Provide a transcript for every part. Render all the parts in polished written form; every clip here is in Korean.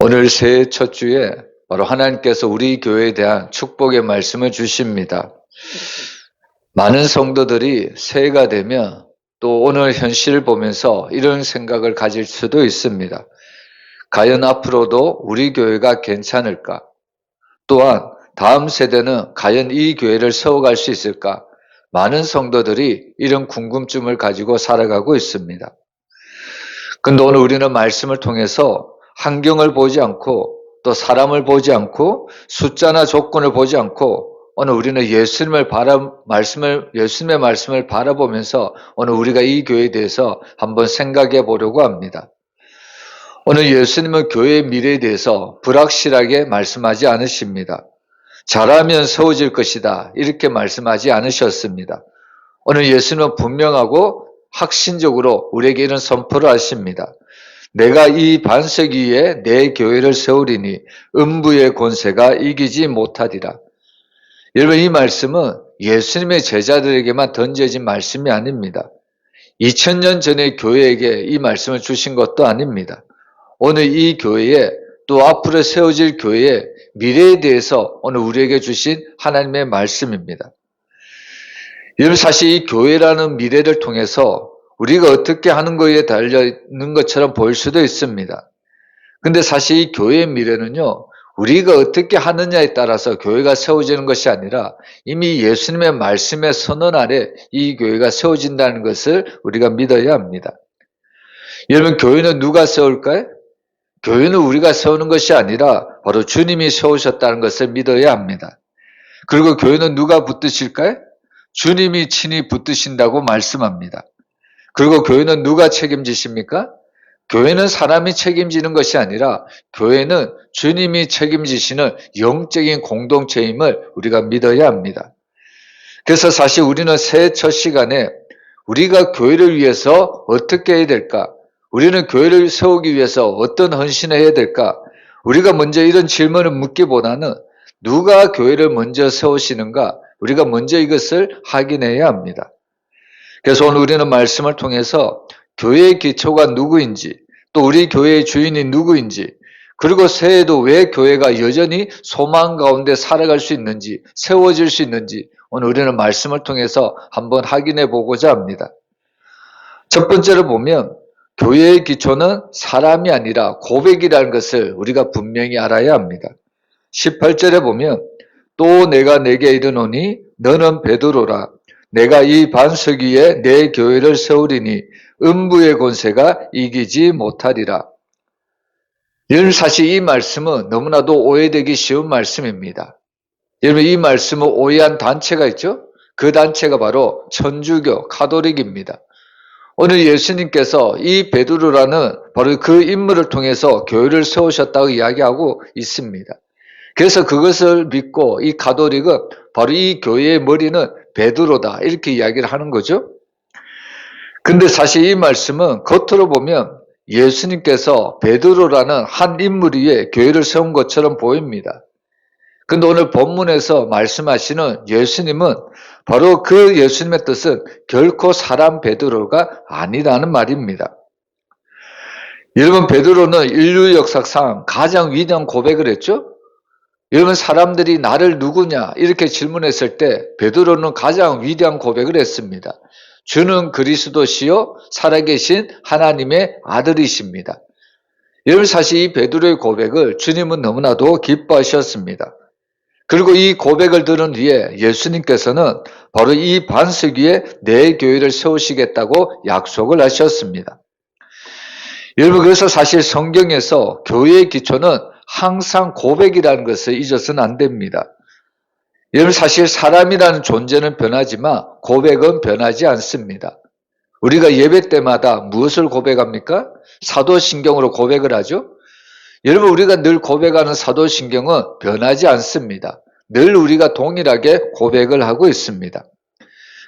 오늘 새해 첫 주에 바로 하나님께서 우리 교회에 대한 축복의 말씀을 주십니다. 많은 성도들이 새해가 되면 또 오늘 현실을 보면서 이런 생각을 가질 수도 있습니다. 과연 앞으로도 우리 교회가 괜찮을까? 또한 다음 세대는 과연 이 교회를 세워갈 수 있을까? 많은 성도들이 이런 궁금증을 가지고 살아가고 있습니다. 근데 오늘 우리는 말씀을 통해서 환경을 보지 않고 또 사람을 보지 않고 숫자나 조건을 보지 않고 오늘 우리는 예수님의 말씀을 바라보면서 오늘 우리가 이 교회에 대해서 한번 생각해 보려고 합니다. 오늘 예수님은 교회의 미래에 대해서 불확실하게 말씀하지 않으십니다. 잘하면 세워질 것이다 이렇게 말씀하지 않으셨습니다. 오늘 예수님은 분명하고 확신적으로 우리에게 이런 선포를 하십니다. 내가 이 반석 위에 내 교회를 세우리니 음부의 권세가 이기지 못하리라. 여러분, 이 말씀은 예수님의 제자들에게만 던져진 말씀이 아닙니다. 2000년 전에 교회에게 이 말씀을 주신 것도 아닙니다. 오늘 이 교회에 또 앞으로 세워질 교회의 미래에 대해서 오늘 우리에게 주신 하나님의 말씀입니다. 여러분, 사실 이 교회라는 미래를 통해서 우리가 어떻게 하는 거에 달려있는 것처럼 보일 수도 있습니다. 근데 사실 이 교회의 미래는요, 우리가 어떻게 하느냐에 따라서 교회가 세워지는 것이 아니라 이미 예수님의 말씀의 선언 아래 이 교회가 세워진다는 것을 우리가 믿어야 합니다. 여러분, 교회는 누가 세울까요? 교회는 우리가 세우는 것이 아니라 바로 주님이 세우셨다는 것을 믿어야 합니다. 그리고 교회는 누가 붙드실까요? 주님이 친히 붙드신다고 말씀합니다. 그리고 교회는 누가 책임지십니까? 교회는 사람이 책임지는 것이 아니라 교회는 주님이 책임지시는 영적인 공동체임을 우리가 믿어야 합니다. 그래서 사실 우리는 새해 첫 시간에 우리가 교회를 위해서 어떻게 해야 될까? 우리는 교회를 세우기 위해서 어떤 헌신을 해야 될까? 우리가 먼저 이런 질문을 묻기보다는 누가 교회를 먼저 세우시는가? 우리가 먼저 이것을 확인해야 합니다. 그래서 오늘 우리는 말씀을 통해서 교회의 기초가 누구인지, 또 우리 교회의 주인이 누구인지, 그리고 새해에도 왜 교회가 여전히 소망 가운데 살아갈 수 있는지, 세워질 수 있는지 오늘 우리는 말씀을 통해서 한번 확인해 보고자 합니다. 첫 번째로 보면 교회의 기초는 사람이 아니라 고백이라는 것을 우리가 분명히 알아야 합니다. 18절에 보면 또 내가 내게 이르노니 너는 베드로라. 내가 이 반석 위에 내 교회를 세우리니 음부의 권세가 이기지 못하리라. 여러분, 사실 이 말씀은 너무나도 오해되기 쉬운 말씀입니다. 여러분, 이 말씀을 오해한 단체가 있죠? 그 단체가 바로 천주교, 가톨릭입니다. 오늘 예수님께서 이 베드로라는 바로 그 인물을 통해서 교회를 세우셨다고 이야기하고 있습니다. 그래서 그것을 믿고 이 가톨릭은 바로 이 교회의 머리는 베드로다 이렇게 이야기를 하는 거죠. 근데 사실 이 말씀은 겉으로 보면 예수님께서 베드로라는 한 인물 위에 교회를 세운 것처럼 보입니다. 근데 오늘 본문에서 말씀하시는 예수님은 바로 그 예수님의 뜻은 결코 사람 베드로가 아니라는 말입니다. 여러분, 베드로는 인류 역사상 가장 위대한 고백을 했죠? 여러분, 사람들이 나를 누구냐 이렇게 질문했을 때 베드로는 가장 위대한 고백을 했습니다. 주는 그리스도시요 살아계신 하나님의 아들이십니다. 여러분, 사실 이 베드로의 고백을 주님은 너무나도 기뻐하셨습니다. 그리고 이 고백을 들은 뒤에 예수님께서는 바로 이 반석 위에 내 교회를 세우시겠다고 약속을 하셨습니다. 여러분, 그래서 사실 성경에서 교회의 기초는 항상 고백이라는 것을 잊어서는 안 됩니다. 여러분, 사실 사람이라는 존재는 변하지만 고백은 변하지 않습니다. 우리가 예배 때마다 무엇을 고백합니까? 사도신경으로 고백을 하죠. 여러분, 우리가 늘 고백하는 사도신경은 변하지 않습니다. 늘 우리가 동일하게 고백을 하고 있습니다.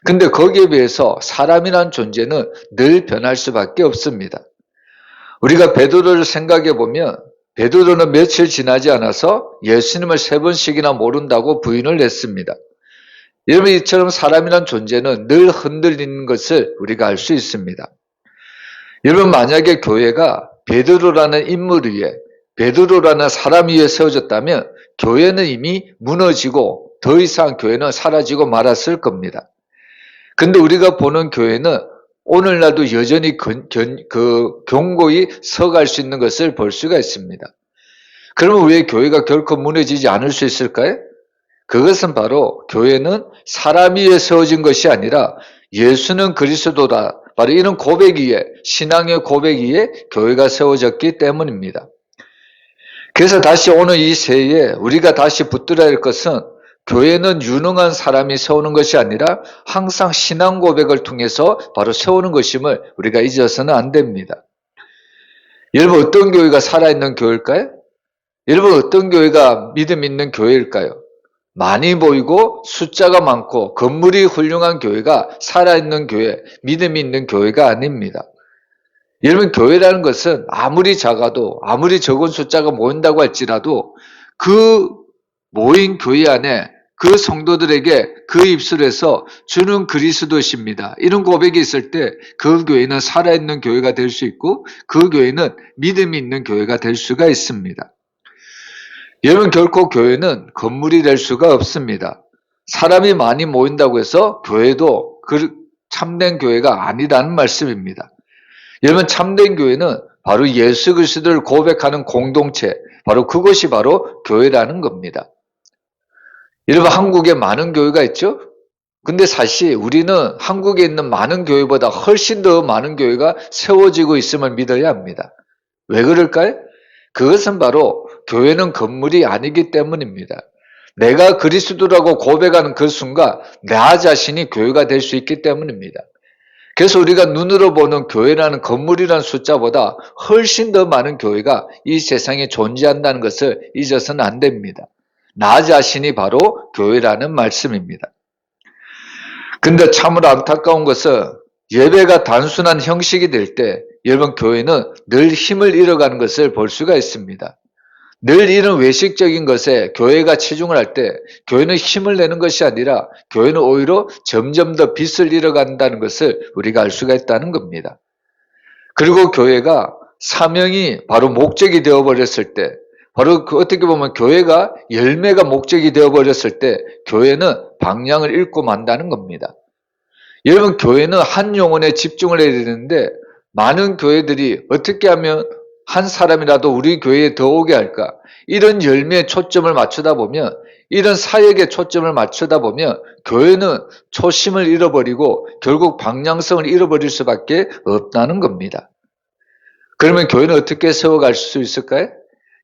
근데 거기에 비해서 사람이라는 존재는 늘 변할 수밖에 없습니다. 우리가 베드로를 생각해 보면 베드로는 며칠 지나지 않아서 예수님을 3번씩이나 모른다고 부인을 했습니다. 여러분, 이처럼 사람이란 존재는 늘 흔들리는 것을 우리가 알 수 있습니다. 여러분, 만약에 교회가 베드로라는 인물 위에 베드로라는 사람 위에 세워졌다면 교회는 이미 무너지고 더 이상 교회는 사라지고 말았을 겁니다. 근데 우리가 보는 교회는 오늘날도 여전히 견고히 서갈 수 있는 것을 볼 수가 있습니다. 그러면 왜 교회가 결코 무너지지 않을 수 있을까요? 그것은 바로 교회는 사람 위에 세워진 것이 아니라 예수는 그리스도다. 바로 이런 고백 위에, 신앙의 고백 위에 교회가 세워졌기 때문입니다. 그래서 다시 오늘 이 새해에 우리가 다시 붙들어야 할 것은 교회는 유능한 사람이 세우는 것이 아니라 항상 신앙 고백을 통해서 바로 세우는 것임을 우리가 잊어서는 안 됩니다. 여러분, 어떤 교회가 살아있는 교회일까요? 여러분, 어떤 교회가 믿음 있는 교회일까요? 많이 보이고 숫자가 많고 건물이 훌륭한 교회가 살아있는 교회, 믿음이 있는 교회가 아닙니다. 여러분, 교회라는 것은 아무리 작아도, 아무리 적은 숫자가 모인다고 할지라도 그 모인 교회 안에 그 성도들에게 그 입술에서 주는 그리스도십니다. 이런 고백이 있을 때 그 교회는 살아있는 교회가 될 수 있고 그 교회는 믿음이 있는 교회가 될 수가 있습니다. 여러분, 결코 교회는 건물이 될 수가 없습니다. 사람이 많이 모인다고 해서 교회도 참된 교회가 아니라는 말씀입니다. 여러분, 참된 교회는 바로 예수 그리스도를 고백하는 공동체, 바로 그것이 바로 교회라는 겁니다. 여러분, 한국에 많은 교회가 있죠? 근데 사실 우리는 한국에 있는 많은 교회보다 훨씬 더 많은 교회가 세워지고 있음을 믿어야 합니다. 왜 그럴까요? 그것은 바로 교회는 건물이 아니기 때문입니다. 내가 그리스도라고 고백하는 그 순간 나 자신이 교회가 될 수 있기 때문입니다. 그래서 우리가 눈으로 보는 교회라는 건물이라는 숫자보다 훨씬 더 많은 교회가 이 세상에 존재한다는 것을 잊어서는 안 됩니다. 나 자신이 바로 교회라는 말씀입니다. 근데 참으로 안타까운 것은 예배가 단순한 형식이 될 때 여러분, 교회는 늘 힘을 잃어가는 것을 볼 수가 있습니다. 늘 이런 외식적인 것에 교회가 치중을 할 때 교회는 힘을 내는 것이 아니라 교회는 오히려 점점 더 빛을 잃어간다는 것을 우리가 알 수가 있다는 겁니다. 그리고 교회가 사명이 바로 목적이 되어버렸을 때, 바로 어떻게 보면 교회가 열매가 목적이 되어버렸을 때 교회는 방향을 잃고 만다는 겁니다. 여러분, 교회는 한 영혼에 집중을 해야 되는데 많은 교회들이 어떻게 하면 한 사람이라도 우리 교회에 더 오게 할까? 이런 열매에 초점을 맞추다 보면, 이런 사역에 초점을 맞추다 보면 교회는 초심을 잃어버리고 결국 방향성을 잃어버릴 수밖에 없다는 겁니다. 그러면 교회는 어떻게 세워갈 수 있을까요?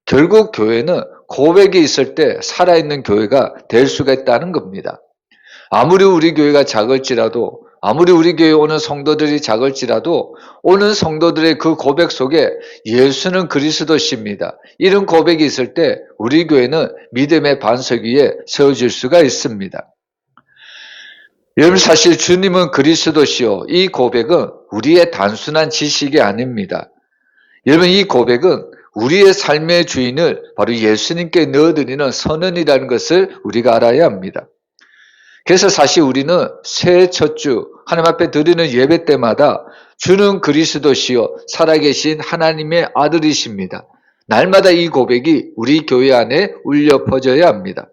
결국 교회는 고백이 있을 때 살아있는 교회가 될 수가 있다는 겁니다. 아무리 우리 교회가 작을지라도, 아무리 우리 교회에 오는 성도들이 작을지라도 오는 성도들의 그 고백 속에 예수는 그리스도십니다. 이런 고백이 있을 때 우리 교회는 믿음의 반석 위에 세워질 수가 있습니다. 여러분, 사실 주님은 그리스도시요, 이 고백은 우리의 단순한 지식이 아닙니다. 여러분, 이 고백은 우리의 삶의 주인을 바로 예수님께 넣어드리는 선언이라는 것을 우리가 알아야 합니다. 그래서 사실 우리는 새해 첫 주 하나님 앞에 드리는 예배 때마다 주는 그리스도시요 살아계신 하나님의 아들이십니다. 날마다 이 고백이 우리 교회 안에 울려 퍼져야 합니다.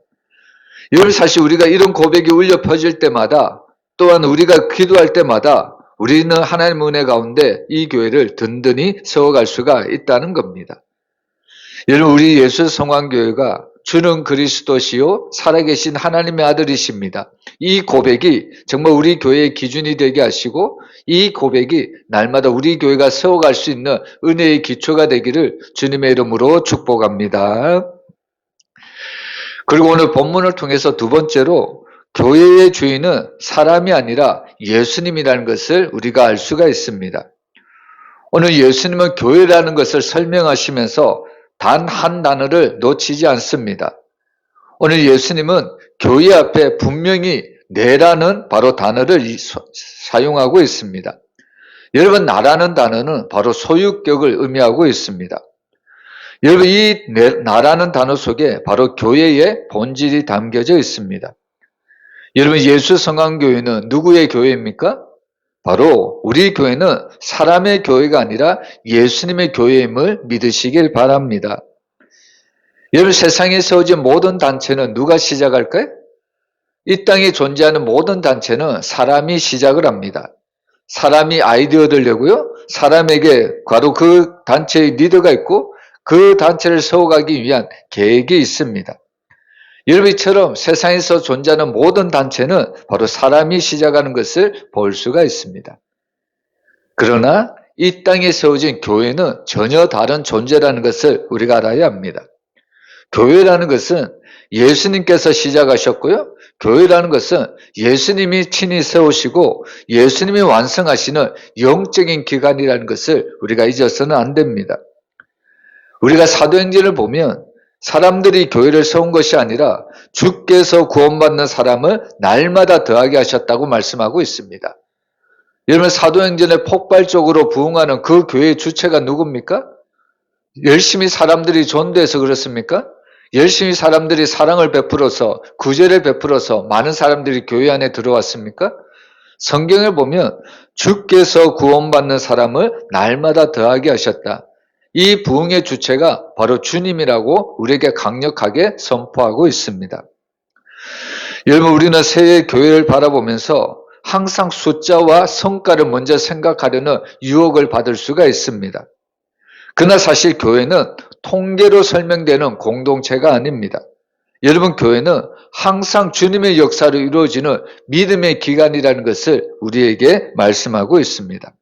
여러분, 사실 우리가 이런 고백이 울려 퍼질 때마다, 또한 우리가 기도할 때마다 우리는 하나님의 은혜 가운데 이 교회를 든든히 세워갈 수가 있다는 겁니다. 여러분, 우리 예수 성황교회가 주는 그리스도시요 살아계신 하나님의 아들이십니다. 이 고백이 정말 우리 교회의 기준이 되게 하시고 이 고백이 날마다 우리 교회가 세워갈 수 있는 은혜의 기초가 되기를 주님의 이름으로 축복합니다. 그리고 오늘 본문을 통해서 두 번째로 교회의 주인은 사람이 아니라 예수님이라는 것을 우리가 알 수가 있습니다. 오늘 예수님은 교회라는 것을 설명하시면서 단 한 단어를 놓치지 않습니다. 오늘 예수님은 교회 앞에 분명히 내라는 바로 단어를 사용하고 있습니다. 여러분, 나라는 단어는 바로 소유격을 의미하고 있습니다. 여러분, 이 나라는 단어 속에 바로 교회의 본질이 담겨져 있습니다. 여러분, 예수 성황교회는 누구의 교회입니까? 바로 우리 교회는 사람의 교회가 아니라 예수님의 교회임을 믿으시길 바랍니다. 여러분, 세상에 세워진 모든 단체는 누가 시작할까요? 이 땅에 존재하는 모든 단체는 사람이 시작을 합니다. 사람이 아이디어를 내고요. 사람에게 바로 그 단체의 리더가 있고 그 단체를 세워가기 위한 계획이 있습니다. 여러분처럼 세상에서 존재하는 모든 단체는 바로 사람이 시작하는 것을 볼 수가 있습니다. 그러나 이 땅에 세워진 교회는 전혀 다른 존재라는 것을 우리가 알아야 합니다. 교회라는 것은 예수님께서 시작하셨고요. 교회라는 것은 예수님이 친히 세우시고 예수님이 완성하시는 영적인 기관이라는 것을 우리가 잊어서는 안 됩니다. 우리가 사도행전을 보면 사람들이 교회를 세운 것이 아니라 주께서 구원받는 사람을 날마다 더하게 하셨다고 말씀하고 있습니다. 여러분, 사도행전에 폭발적으로 부흥하는 그 교회의 주체가 누굽니까? 열심히 사람들이 전도해서 그렇습니까? 열심히 사람들이 사랑을 베풀어서 구제를 베풀어서 많은 사람들이 교회 안에 들어왔습니까? 성경을 보면 주께서 구원받는 사람을 날마다 더하게 하셨다. 이 부흥의 주체가 바로 주님이라고 우리에게 강력하게 선포하고 있습니다. 여러분, 우리는 새해 교회를 바라보면서 항상 숫자와 성과를 먼저 생각하려는 유혹을 받을 수가 있습니다. 그러나 사실 교회는 통계로 설명되는 공동체가 아닙니다. 여러분, 교회는 항상 주님의 역사로 이루어지는 믿음의 기간이라는 것을 우리에게 말씀하고 있습니다.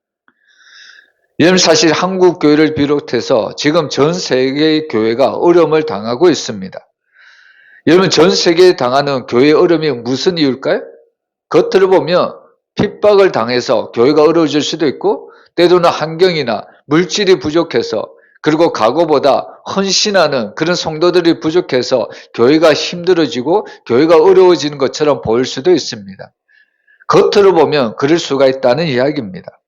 여러분, 사실 한국 교회를 비롯해서 지금 전 세계의 교회가 어려움을 당하고 있습니다. 여러분, 전 세계에 당하는 교회의 어려움이 무슨 이유일까요? 겉으로 보면 핍박을 당해서 교회가 어려워질 수도 있고, 때로는 환경이나 물질이 부족해서, 그리고 과거보다 헌신하는 그런 성도들이 부족해서 교회가 힘들어지고 교회가 어려워지는 것처럼 보일 수도 있습니다. 겉으로 보면 그럴 수가 있다는 이야기입니다.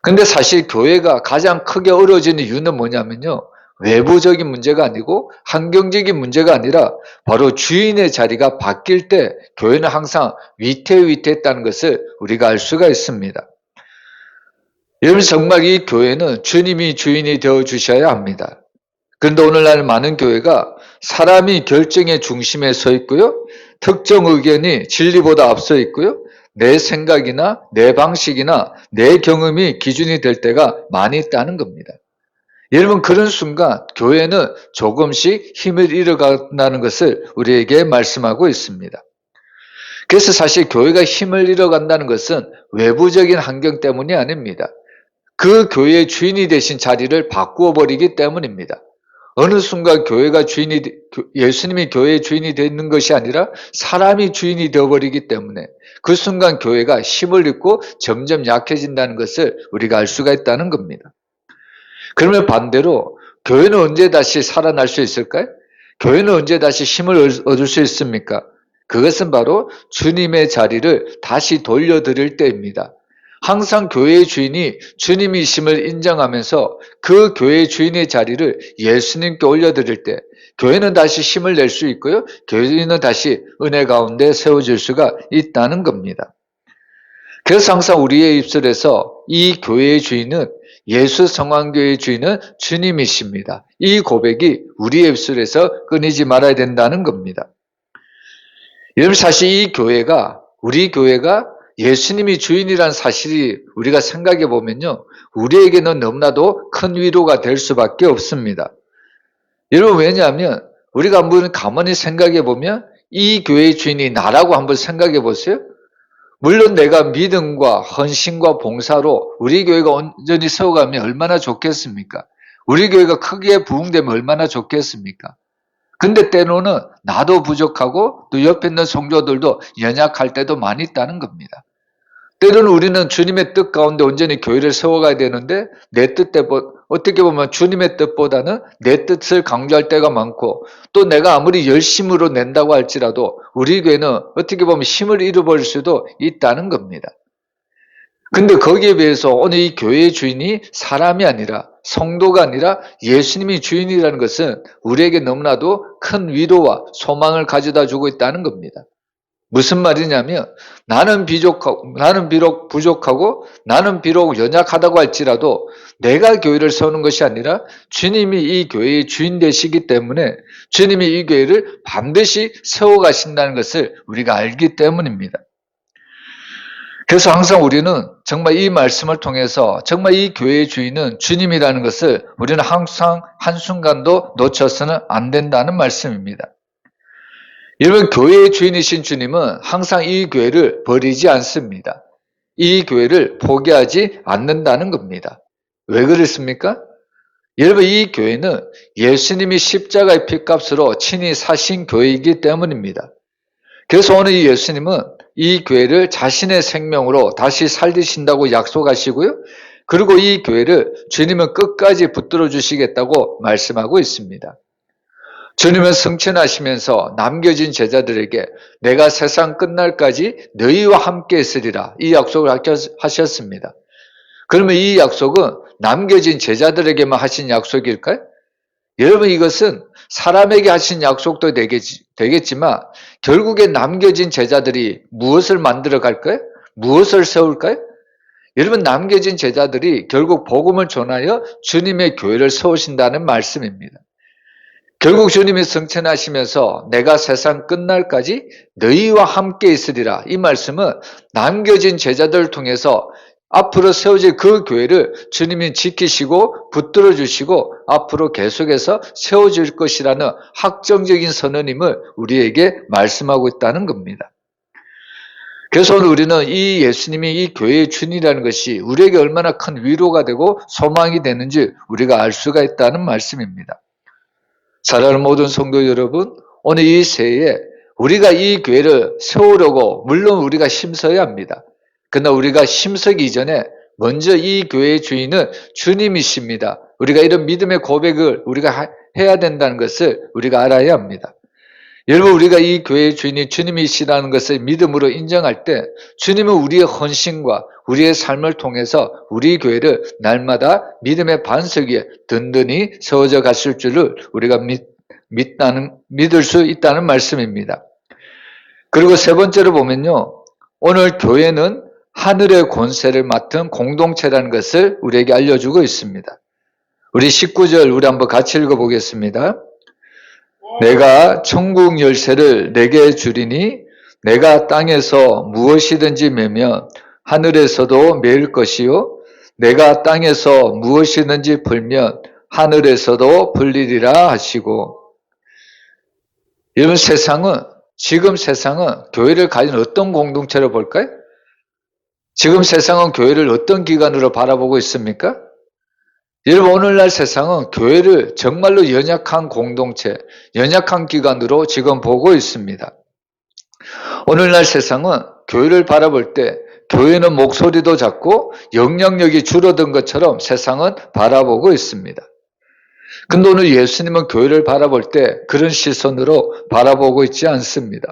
근데 사실 교회가 가장 크게 어려워지는 이유는 뭐냐면요, 외부적인 문제가 아니고 환경적인 문제가 아니라 바로 주인의 자리가 바뀔 때 교회는 항상 위태위태했다는 것을 우리가 알 수가 있습니다. 여러분, 정말 이 교회는 주님이 주인이 되어 주셔야 합니다. 그런데 오늘날 많은 교회가 사람이 결정의 중심에 서 있고요, 특정 의견이 진리보다 앞서 있고요, 내 생각이나 내 방식이나 내 경험이 기준이 될 때가 많이 있다는 겁니다. 여러분, 그런 순간 교회는 조금씩 힘을 잃어간다는 것을 우리에게 말씀하고 있습니다. 그래서 사실 교회가 힘을 잃어간다는 것은 외부적인 환경 때문이 아닙니다. 그 교회의 주인이 되신 자리를 바꾸어 버리기 때문입니다. 어느 순간 교회가 예수님이 교회의 주인이 되는 것이 아니라 사람이 주인이 되어버리기 때문에 그 순간 교회가 힘을 잃고 점점 약해진다는 것을 우리가 알 수가 있다는 겁니다. 그러면 반대로 교회는 언제 다시 살아날 수 있을까요? 교회는 언제 다시 힘을 얻을 수 있습니까? 그것은 바로 주님의 자리를 다시 돌려드릴 때입니다. 항상 교회의 주인이 주님이심을 인정하면서 그 교회의 주인의 자리를 예수님께 올려드릴 때 교회는 다시 힘을 낼 수 있고요, 교회는 다시 은혜 가운데 세워질 수가 있다는 겁니다. 그래서 항상 우리의 입술에서 이 교회의 주인은, 예수 성황교회의 주인은 주님이십니다, 이 고백이 우리의 입술에서 끊이지 말아야 된다는 겁니다. 여러분, 사실 이 교회가, 우리 교회가 예수님이 주인이라는 사실이 우리가 생각해 보면요, 우리에게는 너무나도 큰 위로가 될 수밖에 없습니다. 여러분, 왜냐하면 우리가 한번 가만히 생각해 보면 이 교회의 주인이 나라고 한번 생각해 보세요. 물론 내가 믿음과 헌신과 봉사로 우리 교회가 온전히 세워가면 얼마나 좋겠습니까? 우리 교회가 크게 부흥되면 얼마나 좋겠습니까? 근데 때로는 나도 부족하고 또 옆에 있는 성도들도 연약할 때도 많이 있다는 겁니다. 때로는 우리는 주님의 뜻 가운데 온전히 교회를 세워가야 되는데 내 뜻대로, 어떻게 보면 주님의 뜻보다는 내 뜻을 강조할 때가 많고, 또 내가 아무리 열심으로 낸다고 할지라도 우리 교회는 어떻게 보면 힘을 잃어버릴 수도 있다는 겁니다. 근데 거기에 비해서 오늘 이 교회의 주인이 사람이 아니라, 성도가 아니라 예수님이 주인이라는 것은 우리에게 너무나도 큰 위로와 소망을 가져다 주고 있다는 겁니다. 무슨 말이냐면 나는 비록 부족하고 나는 비록 연약하다고 할지라도 내가 교회를 세우는 것이 아니라 주님이 이 교회의 주인 되시기 때문에 주님이 이 교회를 반드시 세워가신다는 것을 우리가 알기 때문입니다. 그래서 항상 우리는 정말 이 말씀을 통해서 정말 이 교회의 주인은 주님이라는 것을 우리는 항상 한순간도 놓쳐서는 안 된다는 말씀입니다. 여러분, 교회의 주인이신 주님은 항상 이 교회를 버리지 않습니다. 이 교회를 포기하지 않는다는 겁니다. 왜 그렇습니까? 여러분, 이 교회는 예수님이 십자가의 피값으로 친히 사신 교회이기 때문입니다. 그래서 오늘 이 예수님은 이 교회를 자신의 생명으로 다시 살리신다고 약속하시고요. 그리고 이 교회를 주님은 끝까지 붙들어 주시겠다고 말씀하고 있습니다. 주님은 승천하시면서 남겨진 제자들에게 내가 세상 끝날까지 너희와 함께 있으리라 이 약속을 하셨습니다. 그러면 이 약속은 남겨진 제자들에게만 하신 약속일까요? 여러분, 이것은 사람에게 하신 약속도 되겠지만 결국에 남겨진 제자들이 무엇을 만들어 갈까요? 무엇을 세울까요? 여러분, 남겨진 제자들이 결국 복음을 전하여 주님의 교회를 세우신다는 말씀입니다. 결국 주님이 승천하시면서 내가 세상 끝날까지 너희와 함께 있으리라 이 말씀은 남겨진 제자들을 통해서 앞으로 세워질 그 교회를 주님이 지키시고 붙들어 주시고 앞으로 계속해서 세워질 것이라는 확정적인 선언임을 우리에게 말씀하고 있다는 겁니다. 그래서 오늘 우리는 이 예수님이 이 교회의 주인이라는 것이 우리에게 얼마나 큰 위로가 되고 소망이 되는지 우리가 알 수가 있다는 말씀입니다. 사랑하는 모든 성도 여러분, 오늘 이 새해에 우리가 이 교회를 세우려고 물론 우리가 힘써야 합니다. 그러나 우리가 힘쓰기 이전에 먼저 이 교회의 주인은 주님이십니다. 우리가 이런 믿음의 고백을 우리가 해야 된다는 것을 우리가 알아야 합니다. 여러분, 우리가 이 교회의 주인이 주님이시라는 것을 믿음으로 인정할 때 주님은 우리의 헌신과 우리의 삶을 통해서 우리 교회를 날마다 믿음의 반석 위에 든든히 세워져 갔을 줄을 우리가 믿을 수 있다는 말씀입니다. 그리고 세 번째로 보면요, 오늘 교회는 하늘의 권세를 맡은 공동체라는 것을 우리에게 알려주고 있습니다. 우리 19절 우리 한번 같이 읽어보겠습니다. 내가 천국 열쇠를 내게 주리니 내가 땅에서 무엇이든지 매면 하늘에서도 매일 것이요 내가 땅에서 무엇이든지 풀면 하늘에서도 풀리리라 하시고. 여러분, 지금 세상은 교회를 가진 어떤 공동체로 볼까요? 지금 세상은 교회를 어떤 기관으로 바라보고 있습니까? 여러분, 오늘날 세상은 교회를 정말로 연약한 공동체, 연약한 기관으로 지금 보고 있습니다. 오늘날 세상은 교회를 바라볼 때 교회는 목소리도 작고 영향력이 줄어든 것처럼 세상은 바라보고 있습니다. 근데 오늘 예수님은 교회를 바라볼 때 그런 시선으로 바라보고 있지 않습니다.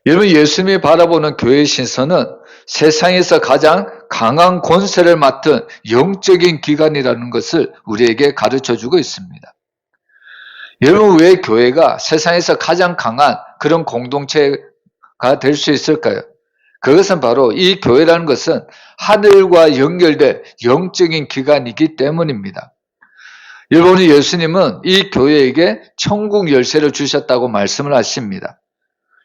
여러분, 예수님이 바라보는 교회의 시선은 세상에서 가장 강한 권세를 맡은 영적인 기관이라는 것을 우리에게 가르쳐주고 있습니다. 여러분, 왜 교회가 세상에서 가장 강한 그런 공동체가 될 수 있을까요? 그것은 바로 이 교회라는 것은 하늘과 연결된 영적인 기관이기 때문입니다. 여러분, 예수님은 이 교회에게 천국 열쇠를 주셨다고 말씀을 하십니다.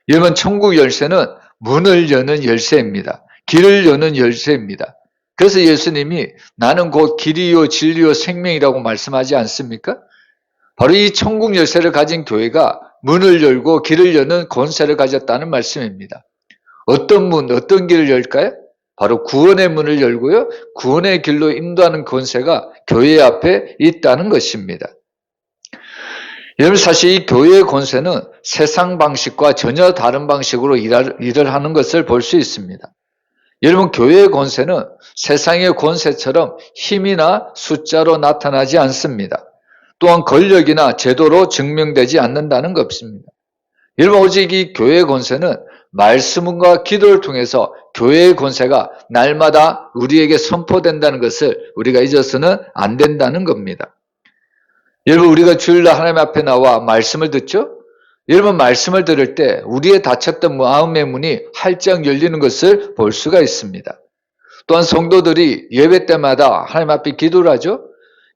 여러분, 천국 열쇠는 문을 여는 열쇠입니다. 길을 여는 열쇠입니다. 그래서 예수님이 나는 곧 길이요 진리요 생명이라고 말씀하지 않습니까? 바로 이 천국 열쇠를 가진 교회가 문을 열고 길을 여는 권세를 가졌다는 말씀입니다. 어떤 문, 어떤 길을 열까요? 바로 구원의 문을 열고요, 구원의 길로 인도하는 권세가 교회 앞에 있다는 것입니다. 여러분, 사실 이 교회의 권세는 세상 방식과 전혀 다른 방식으로 일을 하는 것을 볼 수 있습니다. 여러분, 교회의 권세는 세상의 권세처럼 힘이나 숫자로 나타나지 않습니다. 또한 권력이나 제도로 증명되지 않는다는 것입니다. 여러분, 오직 이 교회의 권세는 말씀과 기도를 통해서 교회의 권세가 날마다 우리에게 선포된다는 것을 우리가 잊어서는 안 된다는 겁니다. 여러분, 우리가 주일날 하나님 앞에 나와 말씀을 듣죠? 여러분 말씀을 들을 때 우리의 닫혔던 마음의 문이 활짝 열리는 것을 볼 수가 있습니다. 또한 성도들이 예배 때마다 하나님 앞에 기도를 하죠.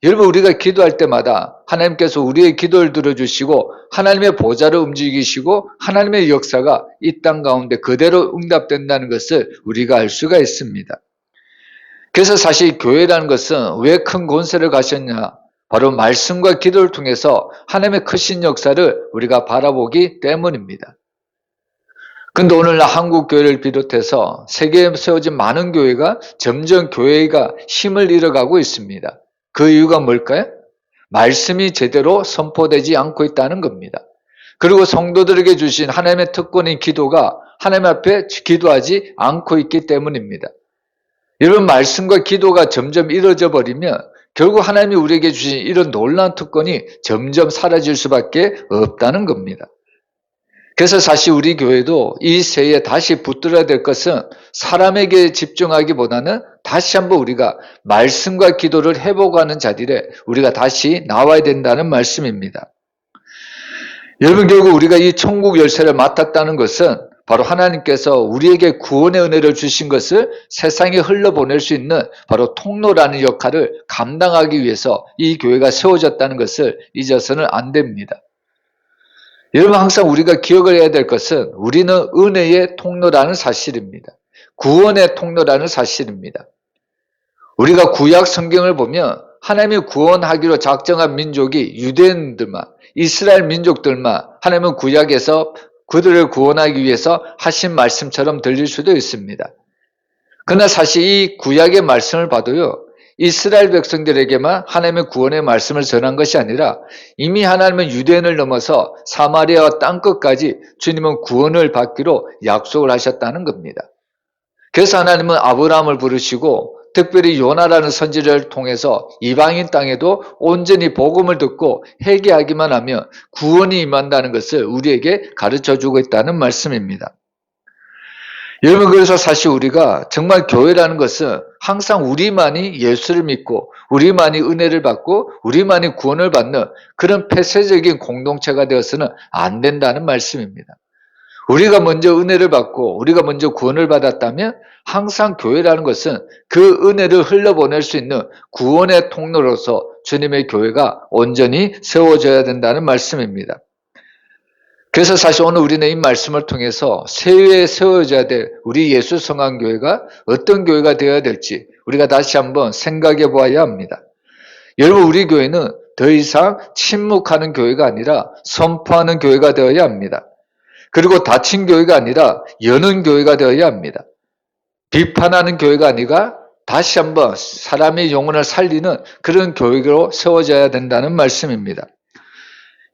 여러분 우리가 기도할 때마다 하나님께서 우리의 기도를 들어주시고 하나님의 보좌를 움직이시고 하나님의 역사가 이 땅 가운데 그대로 응답된다는 것을 우리가 알 수가 있습니다. 그래서 사실 교회라는 것은 왜 큰 권세를 가졌냐? 바로 말씀과 기도를 통해서 하나님의 크신 역사를 우리가 바라보기 때문입니다. 근데 오늘날 한국 교회를 비롯해서 세계에 세워진 많은 교회가 점점 교회가 힘을 잃어가고 있습니다. 그 이유가 뭘까요? 말씀이 제대로 선포되지 않고 있다는 겁니다. 그리고 성도들에게 주신 하나님의 특권인 기도가 하나님 앞에 기도하지 않고 있기 때문입니다. 이런 말씀과 기도가 점점 이루어져 버리면 결국 하나님이 우리에게 주신 이런 놀라운 특권이 점점 사라질 수밖에 없다는 겁니다. 그래서 사실 우리 교회도 이 새해에 다시 붙들어야 될 것은 사람에게 집중하기보다는 다시 한번 우리가 말씀과 기도를 해보고하는 자리에 우리가 다시 나와야 된다는 말씀입니다. 여러분 결국 우리가 이 천국 열쇠를 맡았다는 것은 바로 하나님께서 우리에게 구원의 은혜를 주신 것을 세상에 흘러보낼 수 있는 바로 통로라는 역할을 감당하기 위해서 이 교회가 세워졌다는 것을 잊어서는 안 됩니다. 여러분 항상 우리가 기억을 해야 될 것은 우리는 은혜의 통로라는 사실입니다. 구원의 통로라는 사실입니다. 우리가 구약 성경을 보면 하나님이 구원하기로 작정한 민족이 유대인들만, 이스라엘 민족들만 하나님은 구약에서 그들을 구원하기 위해서 하신 말씀처럼 들릴 수도 있습니다. 그러나 사실 이 구약의 말씀을 봐도요, 이스라엘 백성들에게만 하나님의 구원의 말씀을 전한 것이 아니라 이미 하나님은 유대인을 넘어서 사마리아와 땅끝까지 주님은 구원을 받기로 약속을 하셨다는 겁니다. 그래서 하나님은 아브라함을 부르시고 특별히 요나라는 선지자를 통해서 이방인 땅에도 온전히 복음을 듣고 회개하기만 하면 구원이 임한다는 것을 우리에게 가르쳐주고 있다는 말씀입니다. 여러분 그래서 사실 우리가 정말 교회라는 것은 항상 우리만이 예수를 믿고 우리만이 은혜를 받고 우리만이 구원을 받는 그런 폐쇄적인 공동체가 되어서는 안 된다는 말씀입니다. 우리가 먼저 은혜를 받고 우리가 먼저 구원을 받았다면 항상 교회라는 것은 그 은혜를 흘러보낼 수 있는 구원의 통로로서 주님의 교회가 온전히 세워져야 된다는 말씀입니다. 그래서 사실 오늘 우리는 이 말씀을 통해서 새해에 세워져야 될 우리 예수성황교회가 어떤 교회가 되어야 될지 우리가 다시 한번 생각해 보아야 합니다. 여러분 우리 교회는 더 이상 침묵하는 교회가 아니라 선포하는 교회가 되어야 합니다. 그리고 닫힌 교회가 아니라 여는 교회가 되어야 합니다. 비판하는 교회가 아니라 다시 한번 사람의 영혼을 살리는 그런 교회로 세워져야 된다는 말씀입니다.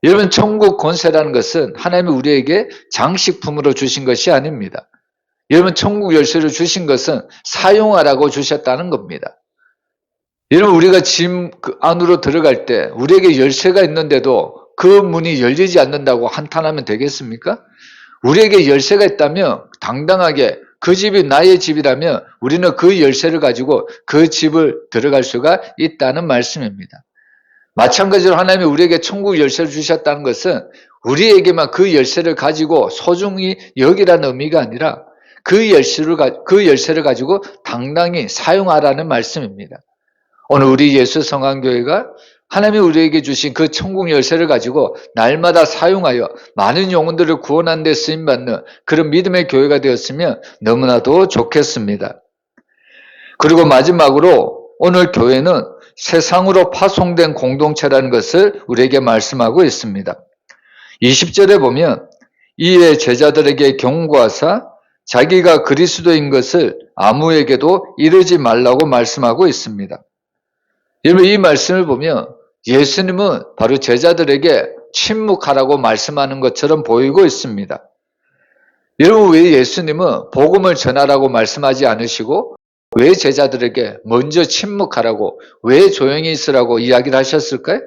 여러분 천국 권세라는 것은 하나님이 우리에게 장식품으로 주신 것이 아닙니다. 여러분 천국 열쇠를 주신 것은 사용하라고 주셨다는 겁니다. 여러분 우리가 집 안으로 들어갈 때 우리에게 열쇠가 있는데도 그 문이 열리지 않는다고 한탄하면 되겠습니까? 우리에게 열쇠가 있다면 당당하게 그 집이 나의 집이라면 우리는 그 열쇠를 가지고 그 집을 들어갈 수가 있다는 말씀입니다. 마찬가지로 하나님이 우리에게 천국 열쇠를 주셨다는 것은 우리에게만 그 열쇠를 가지고 소중히 여기라는 의미가 아니라 그 열쇠를 가지고 당당히 사용하라는 말씀입니다. 오늘 우리 예수성황교회가 하나님이 우리에게 주신 그 천국 열쇠를 가지고 날마다 사용하여 많은 영혼들을 구원하는 데 쓰임받는 그런 믿음의 교회가 되었으면 너무나도 좋겠습니다. 그리고 마지막으로 오늘 교회는 세상으로 파송된 공동체라는 것을 우리에게 말씀하고 있습니다. 20절에 보면 이에 제자들에게 경고하사 자기가 그리스도인 것을 아무에게도 이르지 말라고 말씀하고 있습니다. 여러분 이 말씀을 보면 예수님은 바로 제자들에게 침묵하라고 말씀하는 것처럼 보이고 있습니다. 여러분 왜 예수님은 복음을 전하라고 말씀하지 않으시고 왜 제자들에게 먼저 침묵하라고 왜 조용히 있으라고 이야기를 하셨을까요?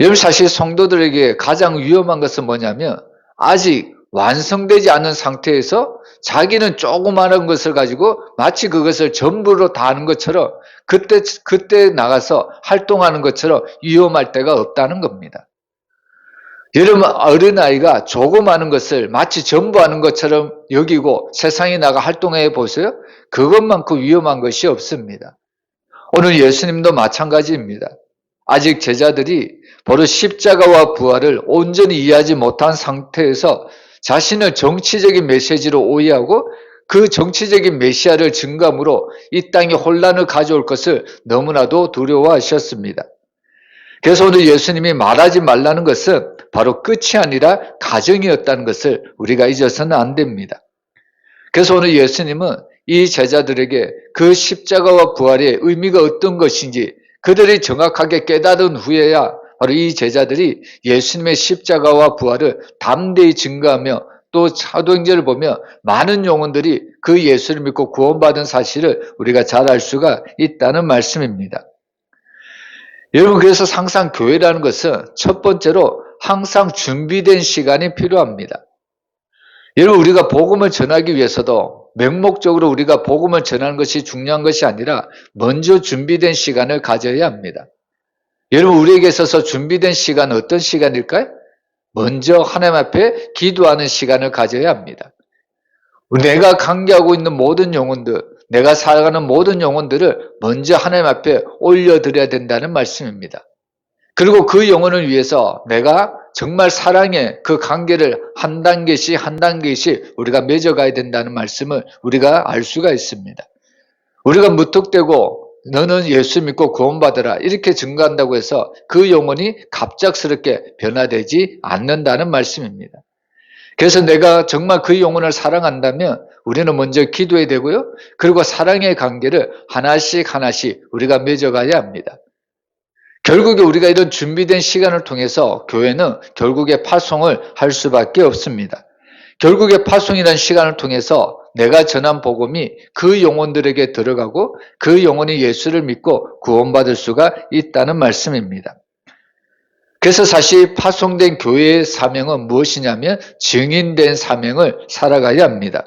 여러분 사실 성도들에게 가장 위험한 것은 뭐냐면 아직 완성되지 않은 상태에서 자기는 조그마한 것을 가지고 마치 그것을 전부로 다 아는 것처럼 그때 나가서 활동하는 것처럼 위험할 데가 없다는 겁니다. 여러분 어린아이가 조그마한 것을 마치 전부 아는 것처럼 여기고 세상에 나가 활동해 보세요. 그것만큼 위험한 것이 없습니다. 오늘 예수님도 마찬가지입니다. 아직 제자들이 바로 십자가와 부활을 온전히 이해하지 못한 상태에서 자신을 정치적인 메시지로 오해하고 그 정치적인 메시아를 증감으로 이 땅에 혼란을 가져올 것을 너무나도 두려워하셨습니다. 그래서 오늘 예수님이 말하지 말라는 것은 바로 끝이 아니라 가정이었다는 것을 우리가 잊어서는 안 됩니다. 그래서 오늘 예수님은 이 제자들에게 그 십자가와 부활의 의미가 어떤 것인지 그들이 정확하게 깨달은 후에야 바로 이 제자들이 예수님의 십자가와 부활을 담대히 증거하며 또 사도행전을 보며 많은 영혼들이 그 예수를 믿고 구원받은 사실을 우리가 잘 알 수가 있다는 말씀입니다. 여러분, 그래서 항상 교회라는 것은 첫 번째로 항상 준비된 시간이 필요합니다. 여러분, 우리가 복음을 전하기 위해서도 맹목적으로 우리가 복음을 전하는 것이 중요한 것이 아니라 먼저 준비된 시간을 가져야 합니다. 여러분, 우리에게 있어서 준비된 시간은 어떤 시간일까요? 먼저 하나님 앞에 기도하는 시간을 가져야 합니다. 내가 관계하고 있는 모든 영혼들, 내가 살아가는 모든 영혼들을 먼저 하나님 앞에 올려드려야 된다는 말씀입니다. 그리고 그 영혼을 위해서 내가 정말 사랑의 그 관계를 한 단계씩 한 단계씩 우리가 맺어가야 된다는 말씀을 우리가 알 수가 있습니다. 우리가 무턱대고 너는 예수 믿고 구원받으라 이렇게 증거한다고 해서 그 영혼이 갑작스럽게 변화되지 않는다는 말씀입니다. 그래서 내가 정말 그 영혼을 사랑한다면 우리는 먼저 기도해야 되고요. 그리고 사랑의 관계를 하나씩 하나씩 우리가 맺어가야 합니다. 결국에 우리가 이런 준비된 시간을 통해서 교회는 결국에 파송을 할 수밖에 없습니다. 결국에 파송이라는 시간을 통해서 내가 전한 복음이 그 영혼들에게 들어가고 그 영혼이 예수를 믿고 구원받을 수가 있다는 말씀입니다. 그래서 사실 파송된 교회의 사명은 무엇이냐면 증인된 사명을 살아가야 합니다.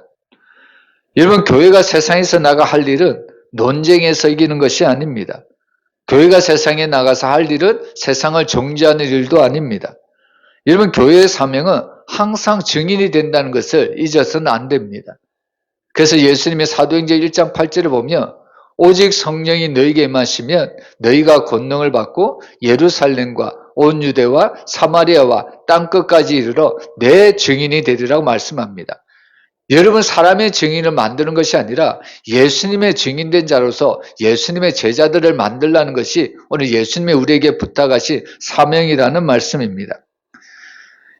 여러분, 교회가 세상에서 나가 할 일은 논쟁에서 이기는 것이 아닙니다. 교회가 세상에 나가서 할 일은 세상을 정죄하는 일도 아닙니다. 여러분, 교회의 사명은 항상 증인이 된다는 것을 잊어서는 안 됩니다. 그래서 예수님의 사도행전 1장 8절을 보면 오직 성령이 너희에게 임하시면 너희가 권능을 받고 예루살렘과 온 유대와 사마리아와 땅끝까지 이르러 내 증인이 되리라고 말씀합니다. 여러분, 사람의 증인을 만드는 것이 아니라 예수님의 증인된 자로서 예수님의 제자들을 만들라는 것이 오늘 예수님이 우리에게 부탁하신 사명이라는 말씀입니다.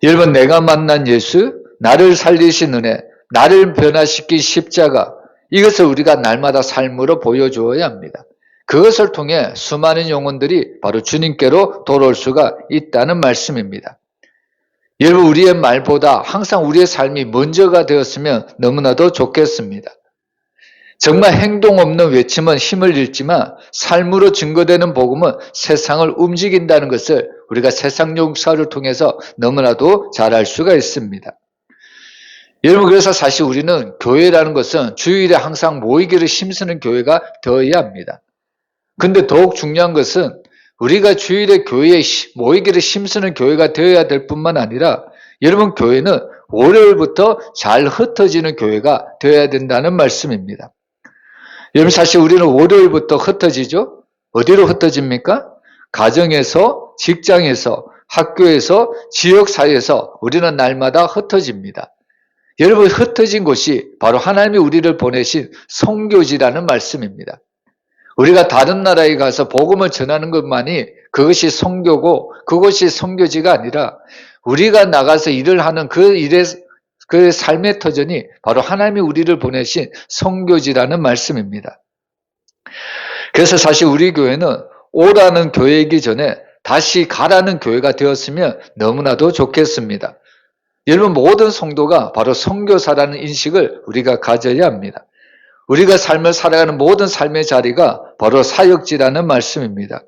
여러분, 내가 만난 예수, 나를 살리신 은혜, 나를 변화시킨 십자가, 이것을 우리가 날마다 삶으로 보여주어야 합니다. 그것을 통해 수많은 영혼들이 바로 주님께로 돌아올 수가 있다는 말씀입니다. 여러분, 우리의 말보다 항상 우리의 삶이 먼저가 되었으면 너무나도 좋겠습니다. 정말 행동 없는 외침은 힘을 잃지만 삶으로 증거되는 복음은 세상을 움직인다는 것을 우리가 세상 역사를 통해서 너무나도 잘 알 수가 있습니다. 여러분, 그래서 사실 우리는 교회라는 것은 주일에 항상 모이기를 힘쓰는 교회가 되어야 합니다. 근데 더욱 중요한 것은 우리가 주일에 교회에 모이기를 힘쓰는 교회가 되어야 될 뿐만 아니라 여러분, 교회는 월요일부터 잘 흩어지는 교회가 되어야 된다는 말씀입니다. 여러분, 사실 우리는 월요일부터 흩어지죠? 어디로 흩어집니까? 가정에서, 직장에서, 학교에서, 지역사회에서 우리는 날마다 흩어집니다. 여러분, 흩어진 곳이 바로 하나님이 우리를 보내신 선교지라는 말씀입니다. 우리가 다른 나라에 가서 복음을 전하는 것만이 그것이 선교고 그것이 선교지가 아니라 우리가 나가서 일을 하는 그 일의 그 삶의 터전이 바로 하나님이 우리를 보내신 선교지라는 말씀입니다. 그래서 사실 우리 교회는 오라는 교회이기 전에 다시 가라는 교회가 되었으면 너무나도 좋겠습니다. 여러분, 모든 성도가 바로 선교사라는 인식을 우리가 가져야 합니다. 우리가 삶을 살아가는 모든 삶의 자리가 바로 사역지라는 말씀입니다.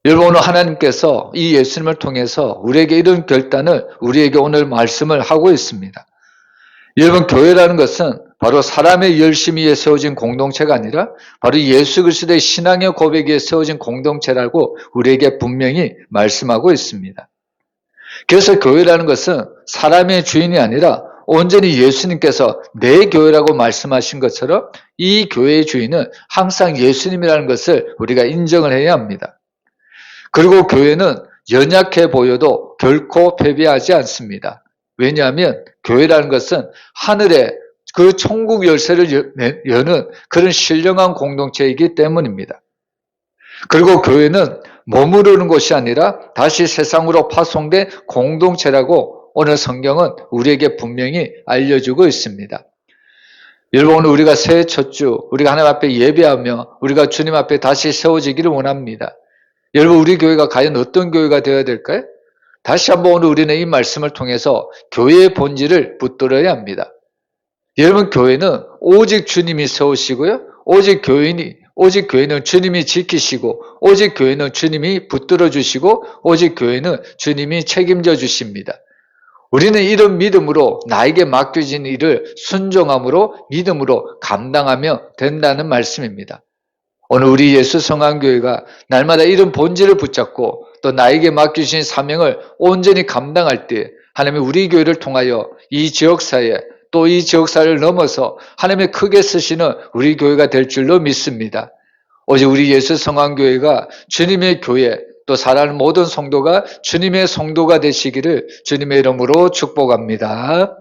여러분, 오늘 하나님께서 이 예수님을 통해서 우리에게 이런 결단을 우리에게 오늘 말씀을 하고 있습니다. 여러분, 교회라는 것은 바로 사람의 열심히 위해 세워진 공동체가 아니라 바로 예수 그리스도의 신앙의 고백 위에 세워진 공동체라고 우리에게 분명히 말씀하고 있습니다. 그래서 교회라는 것은 사람의 주인이 아니라 온전히 예수님께서 내 교회라고 말씀하신 것처럼 이 교회의 주인은 항상 예수님이라는 것을 우리가 인정을 해야 합니다. 그리고 교회는 연약해 보여도 결코 패배하지 않습니다. 왜냐하면 교회라는 것은 하늘에 그 천국 열쇠를 여는 그런 신령한 공동체이기 때문입니다. 그리고 교회는 머무르는 곳이 아니라 다시 세상으로 파송된 공동체라고 오늘 성경은 우리에게 분명히 알려주고 있습니다. 여러분, 오늘 우리가 새해 첫 주, 우리가 하나님 앞에 예배하며 우리가 주님 앞에 다시 세워지기를 원합니다. 여러분, 우리 교회가 과연 어떤 교회가 되어야 될까요? 다시 한번 오늘 우리는 이 말씀을 통해서 교회의 본질을 붙들어야 합니다. 여러분, 교회는 오직 주님이 세우시고요. 오직 교회는 주님이 지키시고, 오직 교회는 주님이 붙들어 주시고, 오직 교회는 주님이 책임져 주십니다. 우리는 이런 믿음으로 나에게 맡겨진 일을 순종함으로 믿음으로 감당하며 된다는 말씀입니다. 오늘 우리 예수성안교회가 날마다 이런 본질을 붙잡고 또 나에게 맡겨주신 사명을 온전히 감당할 때 하나님이 우리 교회를 통하여 이 지역사회 또 이 지역사회를 넘어서 하나님의 크게 쓰시는 우리 교회가 될 줄로 믿습니다. 오직 우리 예수성안교회가 주님의 교회 또 사랑하는 모든 성도가 주님의 성도가 되시기를 주님의 이름으로 축복합니다.